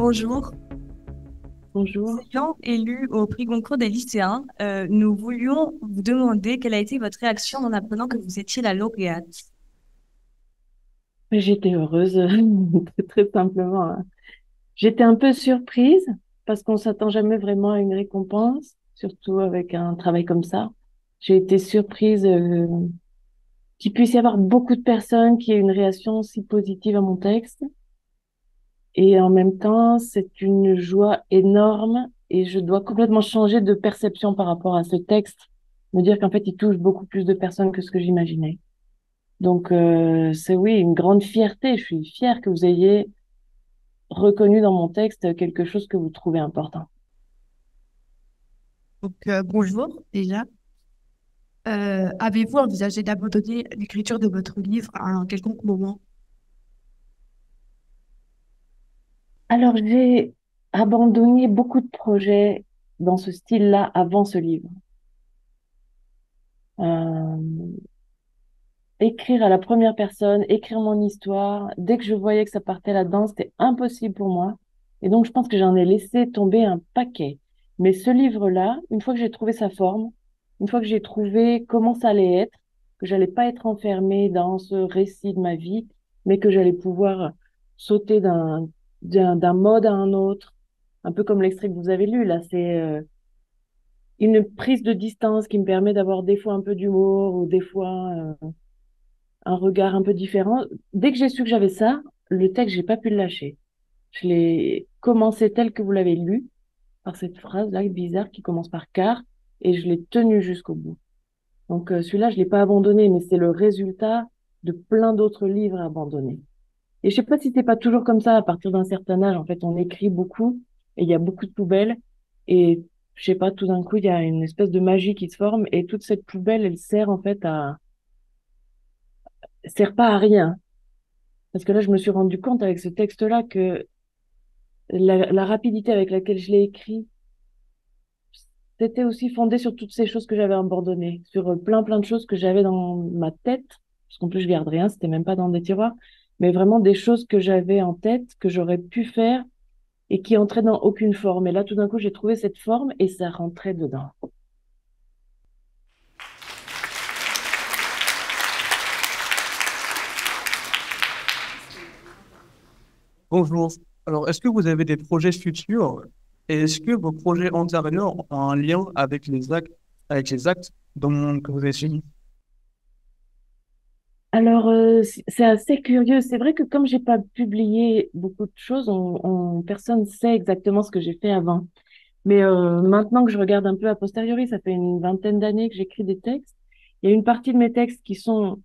Bonjour. Bonjour. Ayant élu au prix Goncourt des lycéens, nous voulions vous demander quelle a été votre réaction en apprenant que vous étiez la lauréate. J'étais heureuse, très simplement, hein. J'étais un peu surprise parce qu'on s'attend jamais vraiment à une récompense, surtout avec un travail comme ça. J'ai été surprise qu'il puisse y avoir beaucoup de personnes qui aient une réaction si positive à mon texte. Et en même temps, c'est une joie énorme et je dois complètement changer de perception par rapport à ce texte. Me dire qu'en fait, il touche beaucoup plus de personnes que ce que j'imaginais. Donc, c'est oui, une grande fierté. Je suis fière que vous ayez reconnu dans mon texte quelque chose que vous trouvez important. Bonjour déjà. Avez-vous envisagé d'abandonner l'écriture de votre livre à un quelconque moment? Alors, j'ai abandonné beaucoup de projets dans ce style-là avant ce livre. Euh, Écrire à la première personne, écrire mon histoire, dès que je voyais que ça partait là-dedans, c'était impossible pour moi. Et donc, je pense que j'en ai laissé tomber un paquet. Mais ce livre-là, une fois que j'ai trouvé sa forme, une fois que j'ai trouvé comment ça allait être, que j'allais pas être enfermée dans ce récit de ma vie, mais que j'allais pouvoir sauter d'un mode à un autre, un peu comme l'extrait que vous avez lu, là, c'est une prise de distance qui me permet d'avoir des fois un peu d'humour ou des fois un regard un peu différent. Dès que j'ai su que j'avais ça, le texte, j'ai pas pu le lâcher. Je l'ai commencé tel que vous l'avez lu, par cette phrase-là bizarre qui commence par car, et je l'ai tenu jusqu'au bout. Donc celui-là, je l'ai pas abandonné, mais c'est le résultat de plein d'autres livres abandonnés. Et je sais pas si c'est pas toujours comme ça à partir d'un certain âge. En fait, on écrit beaucoup et il y a beaucoup de poubelles. Et je sais pas, tout d'un coup, il y a une espèce de magie qui se forme et toute cette poubelle, elle sert en fait sert pas à rien. Parce que là, je me suis rendu compte avec ce texte-là que la rapidité avec laquelle je l'ai écrit, c'était aussi fondé sur toutes ces choses que j'avais abandonnées, sur plein de choses que j'avais dans ma tête, parce qu'en plus je garde rien, c'était même pas dans des tiroirs, mais vraiment des choses que j'avais en tête, que j'aurais pu faire et qui entraient dans aucune forme. Et là, tout d'un coup, j'ai trouvé cette forme et ça rentrait dedans. Bonjour. Alors, est-ce que vous avez des projets futurs et est-ce que vos projets antérieurs ont un lien avec les actes que vous avez suivis? Alors, c'est assez curieux. C'est vrai que comme j'ai pas publié beaucoup de choses, personne sait exactement ce que j'ai fait avant. Mais maintenant que je regarde un peu a posteriori, ça fait une vingtaine d'années que j'écris des textes. Il y a une partie de mes textes qui sont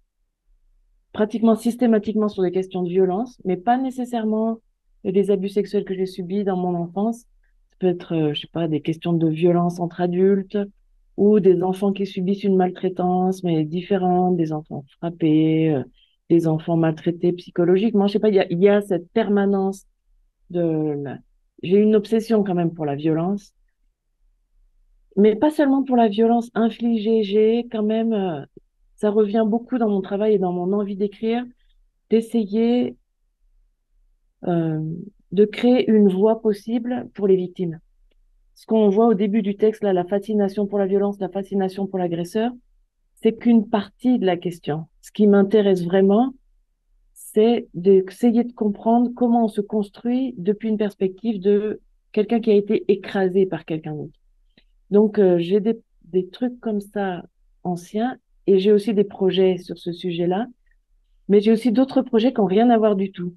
pratiquement systématiquement sur des questions de violence, mais pas nécessairement des abus sexuels que j'ai subis dans mon enfance. Ça peut être, je sais pas, des questions de violence entre adultes ou des enfants qui subissent une maltraitance, mais différente, des enfants frappés, des enfants maltraités psychologiquement. Je sais pas, il y a cette permanence j'ai une obsession quand même pour la violence, mais pas seulement pour la violence infligée. J'ai quand même, ça revient beaucoup dans mon travail et dans mon envie d'écrire, d'essayer euh, de créer une voie possible pour les victimes. Ce qu'on voit au début du texte, là, la fascination pour la violence, la fascination pour l'agresseur, c'est qu'une partie de la question. Ce qui m'intéresse vraiment, c'est d'essayer de comprendre comment on se construit depuis une perspective de quelqu'un qui a été écrasé par quelqu'un d'autre. Donc, j'ai des trucs comme ça anciens et j'ai aussi des projets sur ce sujet-là, mais j'ai aussi d'autres projets qui n'ont rien à voir du tout.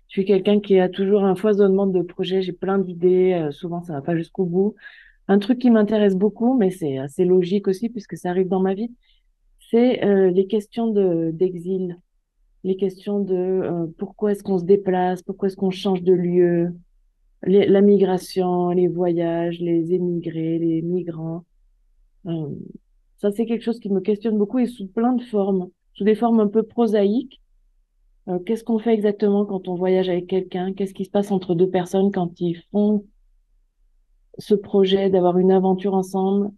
Je suis quelqu'un qui a toujours un foisonnement de projets, j'ai plein d'idées, souvent ça va pas jusqu'au bout. Un truc qui m'intéresse beaucoup, mais c'est assez logique aussi puisque ça arrive dans ma vie, c'est les questions d'exil, les questions de pourquoi est-ce qu'on se déplace, pourquoi est-ce qu'on change de lieu, la migration, les voyages, les émigrés, les migrants. Euh, Ça, c'est quelque chose qui me questionne beaucoup et sous plein de formes, sous des formes un peu prosaïques. Qu'est-ce qu'on fait exactement quand on voyage avec quelqu'un? Qu'est-ce qui se passe entre deux personnes quand ils font ce projet d'avoir une aventure ensemble?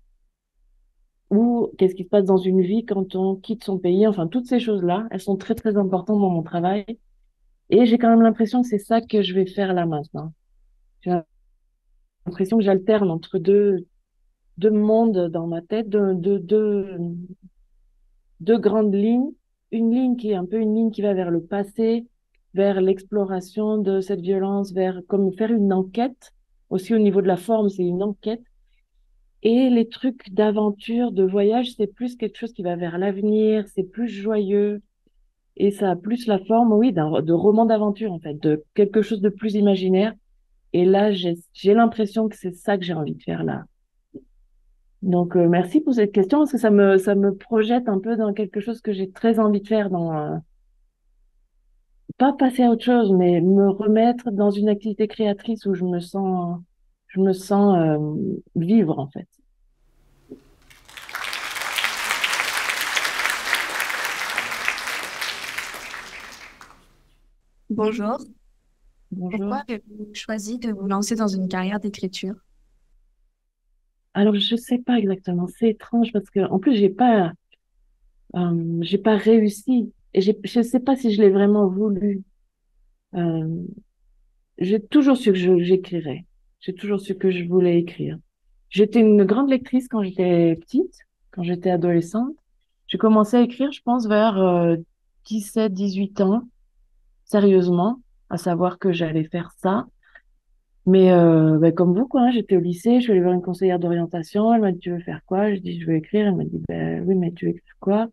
Ou qu'est-ce qui se passe dans une vie quand on quitte son pays? Enfin, toutes ces choses-là, elles sont très importantes dans mon travail. Et j'ai quand même l'impression que c'est ça que je vais faire là maintenant. J'ai l'impression que j'alterne entre deux mondes dans ma tête, deux grandes lignes. Une ligne qui est un peu une ligne qui va vers le passé, vers l'exploration de cette violence, vers comme faire une enquête. Aussi au niveau de la forme, c'est une enquête. Et les trucs d'aventure, de voyage, c'est plus quelque chose qui va vers l'avenir, c'est plus joyeux. Et ça a plus la forme, oui, de roman d'aventure, en fait, de quelque chose de plus imaginaire. Et là, j'ai l'impression que c'est ça que j'ai envie de faire là. Donc, merci pour cette question, parce que ça me projette un peu dans quelque chose que j'ai très envie de faire, pas passer à autre chose, mais me remettre dans une activité créatrice où je me sens vivre, en fait. Bonjour. Bonjour. Pourquoi avez-vous choisi de vous lancer dans une carrière d'écriture? Alors, je sais pas exactement. C'est étrange parce que, en plus, j'ai pas réussi. Et je sais pas si je l'ai vraiment voulu. Euh, j'ai toujours su que j'écrirais. J'ai toujours su que je voulais écrire. J'étais une grande lectrice quand j'étais petite, quand j'étais adolescente. J'ai commencé à écrire, je pense, vers 17, 18 ans, sérieusement, à savoir que j'allais faire ça. Mais ben, comme vous, quoi, hein, j'étais au lycée, je suis allée voir une conseillère d'orientation, elle m'a dit, tu veux faire quoi? Je dis, je veux écrire. Elle m'a dit, ben oui, mais tu veux écrire quoi?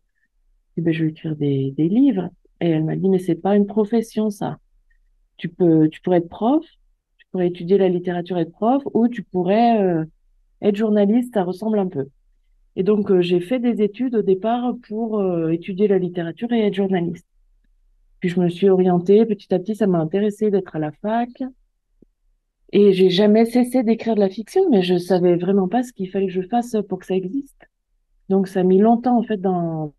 Je dis, ben, je veux écrire des livres. Et elle m'a dit, mais c'est pas une profession, ça. Tu pourrais être prof, tu pourrais étudier la littérature et être prof, ou tu pourrais être journaliste, ça ressemble un peu. Et donc, j'ai fait des études au départ pour étudier la littérature et être journaliste. Puis je me suis orientée, petit à petit, ça m'a intéressée d'être à la fac. Et j'ai jamais cessé d'écrire de la fiction, mais je savais vraiment pas ce qu'il fallait que je fasse pour que ça existe. Donc ça a mis longtemps en fait dans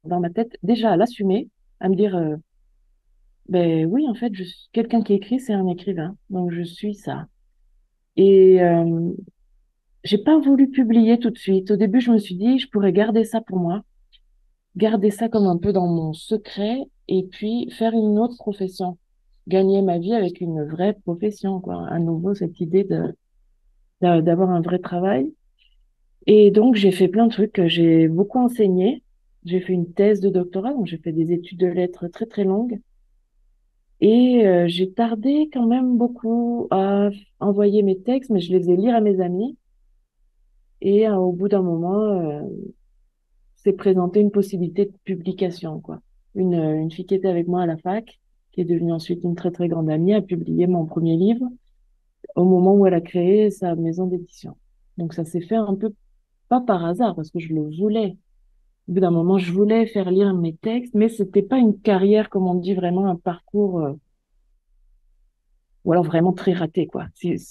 ma tête déjà à l'assumer, à me dire ben oui en fait je suis quelqu'un qui écrit, c'est un écrivain, donc je suis ça. Et j'ai pas voulu publier tout de suite. Au début je me suis dit je pourrais garder ça pour moi, garder ça comme un peu dans mon secret et puis faire une autre profession, gagner ma vie avec une vraie profession quoi. À nouveau cette idée d'avoir un vrai travail. Et donc, j'ai fait plein de trucs. J'ai beaucoup enseigné. J'ai fait une thèse de doctorat, donc j'ai fait des études de lettres très, très longues. Et j'ai tardé quand même beaucoup à envoyer mes textes, mais je les faisais lire à mes amis. Et au bout d'un moment, s'est présentée une possibilité de publication, quoi. Une fille qui était avec moi à la fac, qui est devenue ensuite une très, très grande amie, a publié mon premier livre au moment où elle a créé sa maison d'édition. Donc, ça s'est fait un peu pas par hasard, parce que je le voulais. Au bout d'un moment, je voulais faire lire mes textes, mais c'était pas une carrière, comme on dit, vraiment un parcours, ou alors vraiment très raté, quoi.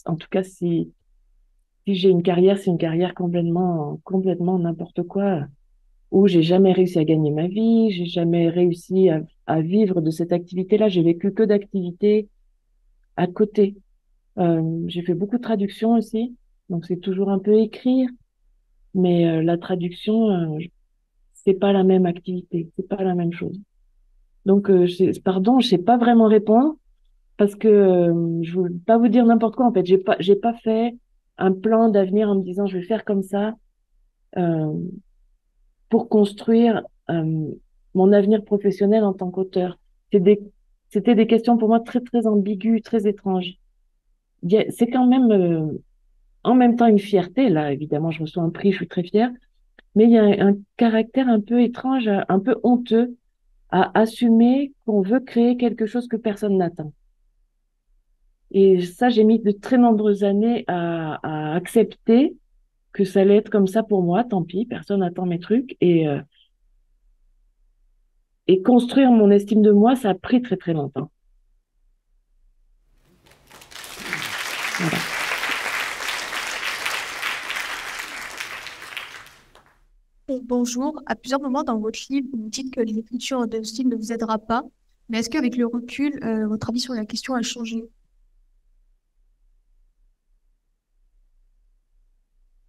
En tout cas, si j'ai une carrière, c'est une carrière complètement n'importe quoi, où j'ai jamais réussi à gagner ma vie, j'ai jamais réussi à vivre de cette activité-là. J'ai vécu que d'activités à côté. J'ai fait beaucoup de traductions aussi, donc c'est toujours un peu écrire, mais la traduction, c'est pas la même activité, c'est pas la même chose. Donc, pardon, je sais pas vraiment répondre parce que je veux pas vous dire n'importe quoi. En fait, j'ai pas fait un plan d'avenir en me disant je vais faire comme ça euh, pour construire mon avenir professionnel en tant qu'auteur. C'est des, C'était des questions pour moi très très ambiguës, très étranges. C'est quand même en même temps une fierté. Là, évidemment, je reçois un prix, je suis très fière, mais il y a un caractère un peu étrange, un peu honteux à assumer qu'on veut créer quelque chose que personne n'attend. Et ça, j'ai mis de très nombreuses années à accepter que ça allait être comme ça pour moi, tant pis, personne n'attend mes trucs. Et construire mon estime de moi, ça a pris très très longtemps. Voilà. Bonjour. À plusieurs moments dans votre livre, vous dites que l'écriture de style ne vous aidera pas. Mais est-ce qu'avec le recul, votre avis sur la question a changé?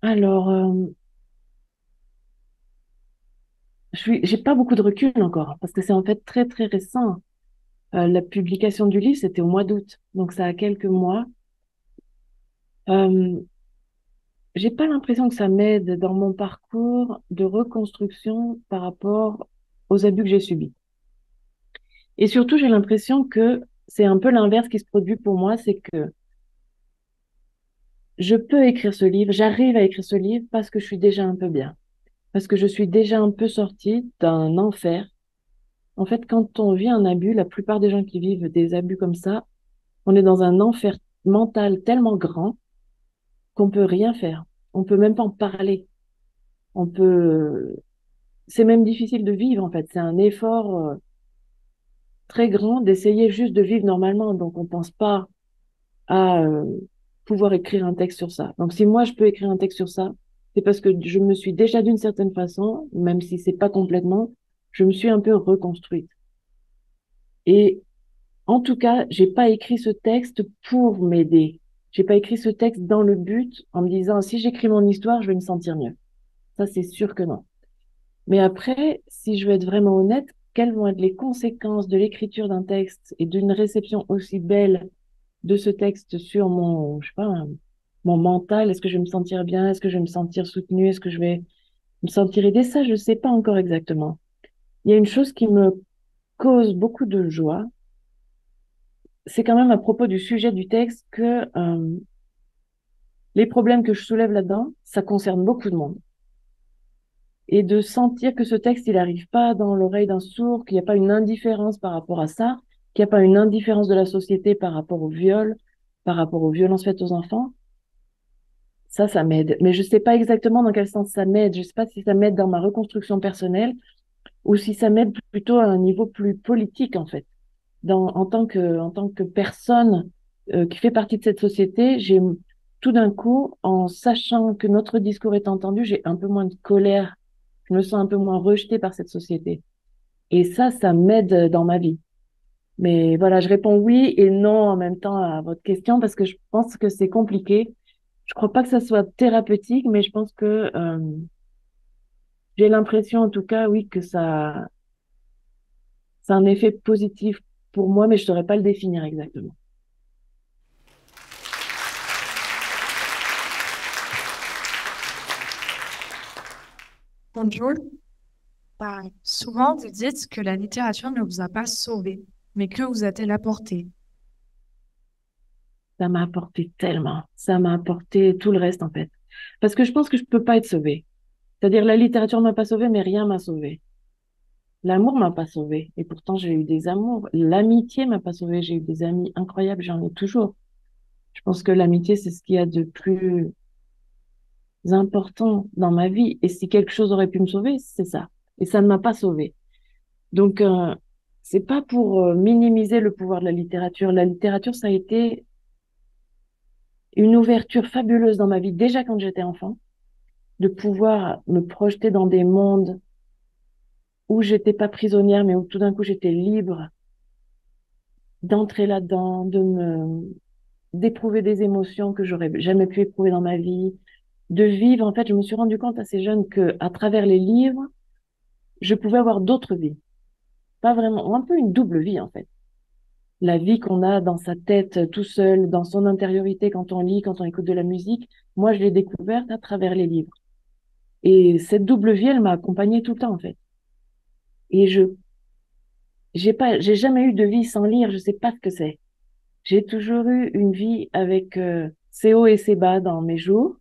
Alors, j'ai pas beaucoup de recul encore, parce que c'est en fait très très récent. La publication du livre, c'était au mois d'août, donc ça a quelques mois. Euh, j'ai pas l'impression que ça m'aide dans mon parcours de reconstruction par rapport aux abus que j'ai subis. Et surtout, j'ai l'impression que c'est un peu l'inverse qui se produit pour moi, c'est que je peux écrire ce livre, j'arrive à écrire ce livre parce que je suis déjà un peu bien, parce que je suis déjà un peu sortie d'un enfer. En fait, quand on vit un abus, la plupart des gens qui vivent des abus comme ça, on est dans un enfer mental tellement grand qu'on peut rien faire. On peut même pas en parler. On peut, c'est même difficile de vivre, en fait. C'est un effort très grand d'essayer juste de vivre normalement. Donc, on pense pas à pouvoir écrire un texte sur ça. Donc, si moi, je peux écrire un texte sur ça, c'est parce que je me suis déjà d'une certaine façon, même si c'est pas complètement, je me suis un peu reconstruite. Et en tout cas, j'ai pas écrit ce texte pour m'aider. J'ai pas écrit ce texte dans le but en me disant, si j'écris mon histoire, je vais me sentir mieux. Ça, c'est sûr que non. Mais après, si je veux être vraiment honnête, quelles vont être les conséquences de l'écriture d'un texte et d'une réception aussi belle de ce texte sur mon, je sais pas, mon mental? Est-ce que je vais me sentir bien? Est-ce que je vais me sentir soutenue? Est-ce que je vais me sentir aidée? Ça, je sais pas encore exactement. Il y a une chose qui me cause beaucoup de joie, c'est quand même à propos du sujet du texte que les problèmes que je soulève là-dedans, ça concerne beaucoup de monde. Et de sentir que ce texte, il n'arrive pas dans l'oreille d'un sourd, qu'il n'y a pas une indifférence par rapport à ça, qu'il n'y a pas une indifférence de la société par rapport au viol, par rapport aux violences faites aux enfants, ça m'aide. Mais je ne sais pas exactement dans quel sens ça m'aide. Je ne sais pas si ça m'aide dans ma reconstruction personnelle ou si ça m'aide plutôt à un niveau plus politique, en fait. En tant que personne qui fait partie de cette société, j'ai tout d'un coup, en sachant que notre discours est entendu, j'ai un peu moins de colère. Je me sens un peu moins rejetée par cette société. Et ça m'aide dans ma vie. Mais voilà, je réponds oui et non en même temps à votre question parce que je pense que c'est compliqué. Je crois pas que ça soit thérapeutique, mais je pense que j'ai l'impression en tout cas, oui, que ça a un effet positif pour moi, mais je saurais pas le définir exactement. Bonjour. Souvent, vous dites que la littérature ne vous a pas sauvé, mais que vous a-t-elle apporté? Ça m'a apporté tellement. Ça m'a apporté tout le reste, en fait. Parce que je pense que je peux pas être sauvée. C'est-à-dire, la littérature m'a pas sauvée, mais rien m'a sauvée. L'amour m'a pas sauvée. Et pourtant, j'ai eu des amours. L'amitié m'a pas sauvée. J'ai eu des amis incroyables. J'en ai toujours. Je pense que l'amitié, c'est ce qu'il y a de plus important dans ma vie. Et si quelque chose aurait pu me sauver, c'est ça. Et ça ne m'a pas sauvée. Donc, c'est pas pour minimiser le pouvoir de la littérature. La littérature, ça a été une ouverture fabuleuse dans ma vie, déjà quand j'étais enfant, de pouvoir me projeter dans des mondes où j'étais pas prisonnière, mais où tout d'un coup j'étais libre d'entrer là-dedans, d'éprouver des émotions que j'aurais jamais pu éprouver dans ma vie, de vivre. En fait, je me suis rendu compte assez jeune que, à travers les livres, je pouvais avoir d'autres vies. Pas vraiment, un peu une double vie, en fait. La vie qu'on a dans sa tête tout seul, dans son intériorité quand on lit, quand on écoute de la musique, moi, je l'ai découverte à travers les livres. Et cette double vie, elle m'a accompagnée tout le temps, en fait. Et j'ai jamais eu de vie sans lire, je sais pas ce que c'est. J'ai toujours eu une vie avec ses hauts et ses bas dans mes jours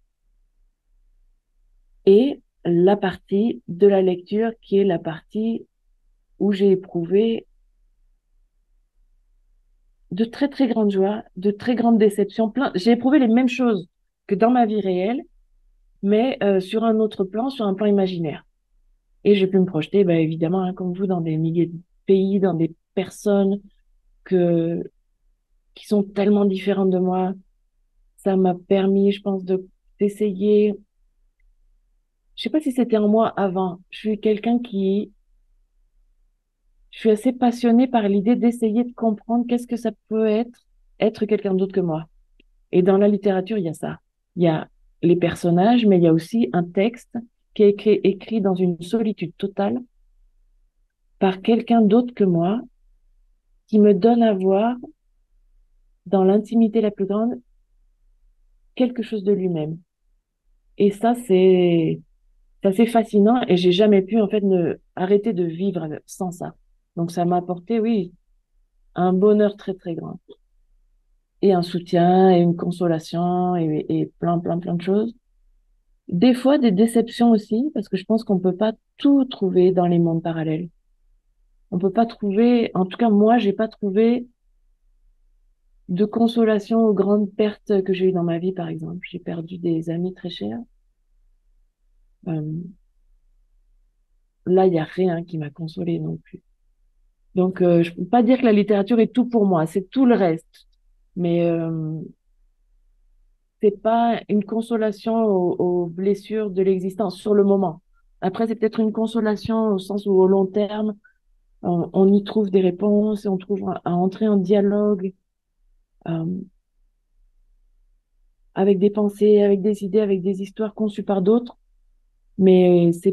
et la partie de la lecture qui est la partie où j'ai éprouvé de très très grandes joies, de très grandes déceptions. J'ai éprouvé les mêmes choses que dans ma vie réelle, mais sur un autre plan, sur un plan imaginaire. Et j'ai pu me projeter, bah, évidemment, hein, comme vous, dans des milliers de pays, dans des personnes que, qui sont tellement différentes de moi. Ça m'a permis, je pense, d'essayer. Je sais pas si c'était en moi avant. Je suis assez passionnée par l'idée d'essayer de comprendre qu'est-ce que ça peut être quelqu'un d'autre que moi. Et dans la littérature, il y a ça. Il y a les personnages, mais il y a aussi un texte qui est écrit dans une solitude totale par quelqu'un d'autre que moi, qui me donne à voir dans l'intimité la plus grande quelque chose de lui-même. Et ça, c'est assez fascinant et j'ai jamais pu, en fait, ne arrêter de vivre sans ça. Donc, ça m'a apporté, oui, un bonheur très, très grand. Et un soutien et une consolation et plein, plein, plein de choses. Des fois, des déceptions aussi, parce que je pense qu'on peut pas tout trouver dans les mondes parallèles. On peut pas trouver, en tout cas, moi, j'ai pas trouvé de consolation aux grandes pertes que j'ai eues dans ma vie, par exemple. J'ai perdu des amis très chers. Euh, Là, il y a rien qui m'a consolée non plus. Donc, je peux pas dire que la littérature est tout pour moi, c'est tout le reste. Mais c'est pas une consolation aux blessures de l'existence sur le moment. Après, c'est peut-être une consolation au sens où, au long terme, on y trouve des réponses et on trouve à entrer en dialogue euh, avec des pensées, avec des idées, avec des histoires conçues par d'autres. Mais ça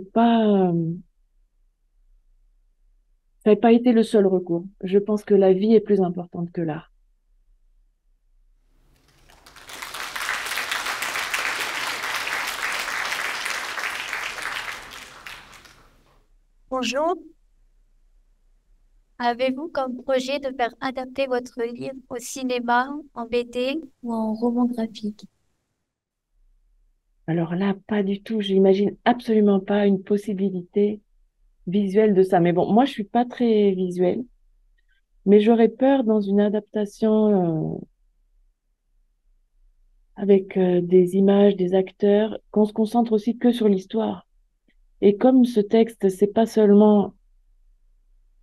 n'a pas été le seul recours. Je pense que la vie est plus importante que l'art. Bonjour, avez-vous comme projet de faire adapter votre livre au cinéma, en BD ou en roman graphique? Alors là, pas du tout. J'imagine absolument pas une possibilité visuelle de ça. Mais bon, moi, je suis pas très visuelle, mais j'aurais peur dans une adaptation avec des images, des acteurs, qu'on se concentre aussi que sur l'histoire. Et comme ce texte, c'est pas seulement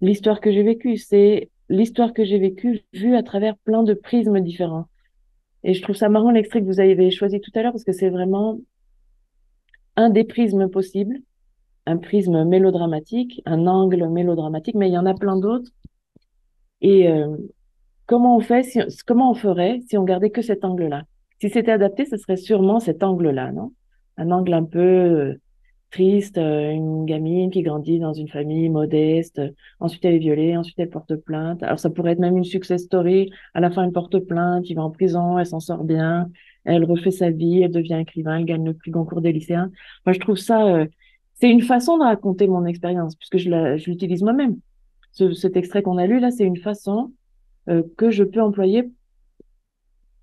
l'histoire que j'ai vécue, c'est l'histoire que j'ai vécue vue à travers plein de prismes différents. Et je trouve ça marrant l'extrait que vous avez choisi tout à l'heure parce que c'est vraiment un des prismes possibles, un prisme mélodramatique, un angle mélodramatique, mais il y en a plein d'autres. Et comment on ferait si on gardait que cet angle-là? Si c'était adapté, ce serait sûrement cet angle-là, non? Un angle un peu triste, une gamine qui grandit dans une famille modeste, ensuite elle est violée, ensuite elle porte plainte. Alors ça pourrait être même une success story, à la fin elle porte plainte, il va en prison, elle s'en sort bien, elle refait sa vie, elle devient écrivain, elle gagne le plus Goncourt des lycéens. Moi je trouve ça, c'est une façon de raconter mon expérience, puisque je l'utilise moi-même. Cet extrait qu'on a lu là, c'est une façon que je peux employer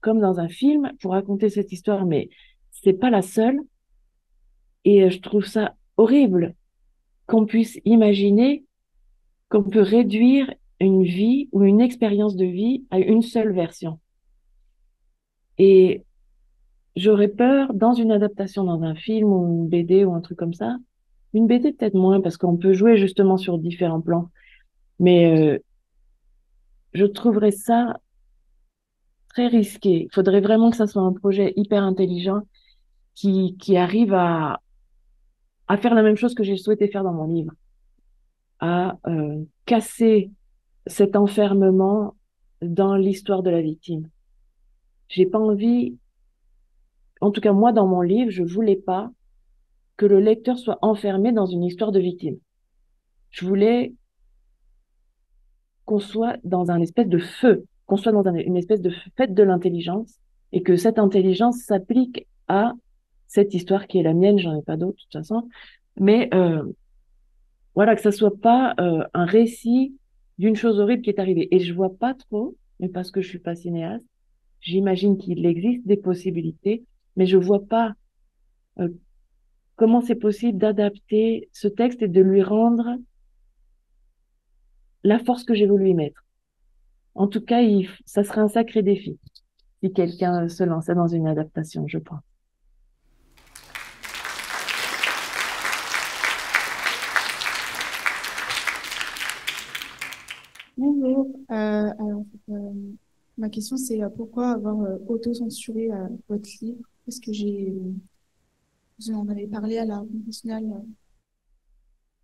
comme dans un film pour raconter cette histoire, mais c'est pas la seule. Et je trouve ça horrible qu'on puisse imaginer qu'on peut réduire une vie ou une expérience de vie à une seule version. Et j'aurais peur, dans une adaptation, dans un film ou une BD ou un truc comme ça, une BD peut-être moins, parce qu'on peut jouer justement sur différents plans, mais je trouverais ça très risqué. Il faudrait vraiment que ça soit un projet hyper intelligent qui arrive à faire la même chose que j'ai souhaité faire dans mon livre, à casser cet enfermement dans l'histoire de la victime. J'ai pas envie, en tout cas moi dans mon livre, je voulais pas que le lecteur soit enfermé dans une histoire de victime. Je voulais qu'on soit dans un espèce de feu, qu'on soit dans une espèce de fête de l'intelligence et que cette intelligence s'applique à cette histoire qui est la mienne, j'en ai pas d'autre de toute façon, mais voilà, que ça soit pas un récit d'une chose horrible qui est arrivée. Et je vois pas trop, mais parce que je suis pas cinéaste, j'imagine qu'il existe des possibilités, mais je vois pas euh, comment c'est possible d'adapter ce texte et de lui rendre la force que j'ai voulu y mettre. En tout cas, ça serait un sacré défi si quelqu'un se lançait dans une adaptation, je pense. Bonjour. Ma question, c'est pourquoi avoir auto-censuré votre livre? Parce que vous en avez parlé à la nationale.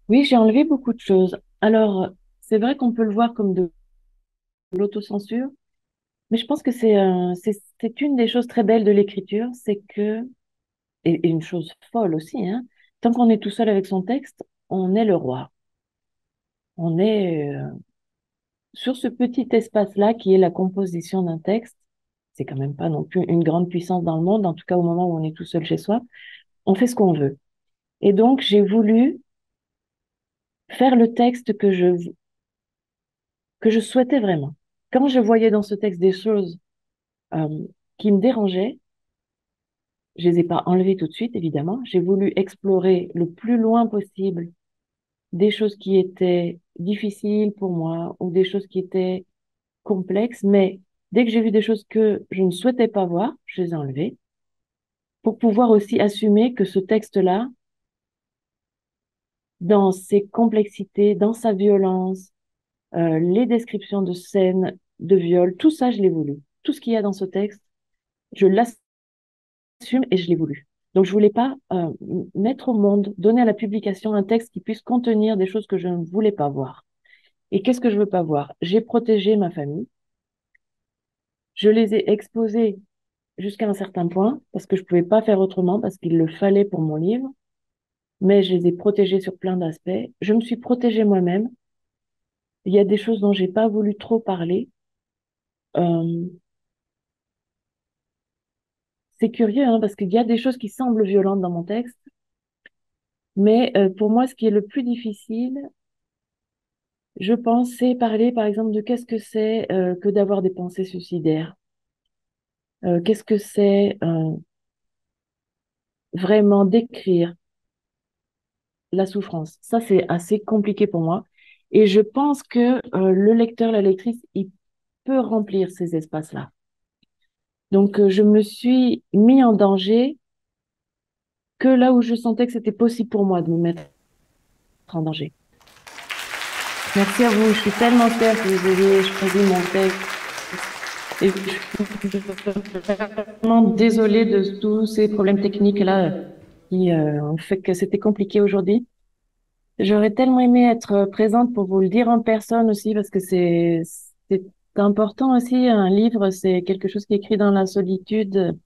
Oui, j'ai enlevé beaucoup de choses. Alors, c'est vrai qu'on peut le voir comme de l'autocensure, mais je pense que c'est une des choses très belles de l'écriture, c'est que, et une chose folle aussi, hein, tant qu'on est tout seul avec son texte, on est le roi. On est sur ce petit espace-là qui est la composition d'un texte. c'est quand même pas non plus une grande puissance dans le monde, en tout cas au moment où on est tout seul chez soi, on fait ce qu'on veut. Et donc, j'ai voulu faire le texte que je souhaitais vraiment. Quand je voyais dans ce texte des choses euh, qui me dérangeaient, je les ai pas enlevées tout de suite, évidemment. J'ai voulu explorer le plus loin possible des choses qui étaient difficiles pour moi ou des choses qui étaient complexes, mais dès que j'ai vu des choses que je ne souhaitais pas voir, je les ai enlevées pour pouvoir aussi assumer que ce texte-là, dans ses complexités, dans sa violence, les descriptions de scènes de viol, tout ça, je l'ai voulu. Tout ce qu'il y a dans ce texte, je l'assume et je l'ai voulu. Donc, je voulais pas mettre au monde, donner à la publication un texte qui puisse contenir des choses que je ne voulais pas voir. Et qu'est-ce que je veux pas voir? J'ai protégé ma famille. Je les ai exposés jusqu'à un certain point parce que je pouvais pas faire autrement, parce qu'il le fallait pour mon livre. Mais je les ai protégés sur plein d'aspects. Je me suis protégée moi-même. Il y a des choses dont j'ai pas voulu trop parler. Euh, c'est curieux, hein, parce qu'il y a des choses qui semblent violentes dans mon texte. Mais pour moi, ce qui est le plus difficile, je pense, c'est parler, par exemple, de qu'est-ce que c'est que d'avoir des pensées suicidaires. Qu'est-ce que c'est vraiment décrire la souffrance. Ça, c'est assez compliqué pour moi. Et je pense que le lecteur, la lectrice, il peut remplir ces espaces-là. Donc, je me suis mis en danger que là où je sentais que c'était possible pour moi de me mettre en danger. Merci à vous. Je suis tellement fière que vous ayez choisi mon texte. Et je suis vraiment désolée de tous ces problèmes techniques-là qui ont fait que c'était compliqué aujourd'hui. J'aurais tellement aimé être présente pour vous le dire en personne aussi, parce que c'est important aussi. Un livre, c'est quelque chose qui est écrit dans la solitude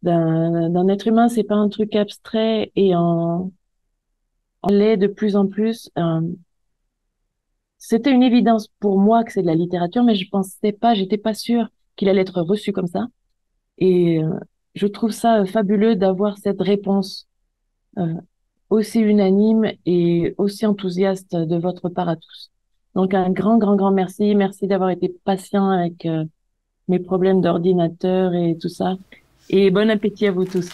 d'un être humain. C'est pas un truc abstrait et on l'est de plus en plus. C'était une évidence pour moi que c'est de la littérature, mais je pensais pas, j'étais pas sûre qu'il allait être reçu comme ça. Et je trouve ça fabuleux d'avoir cette réponse euh, aussi unanime et aussi enthousiaste de votre part à tous. Donc un grand, grand, grand merci. Merci d'avoir été patient avec mes problèmes d'ordinateur et tout ça. Et bon appétit à vous tous.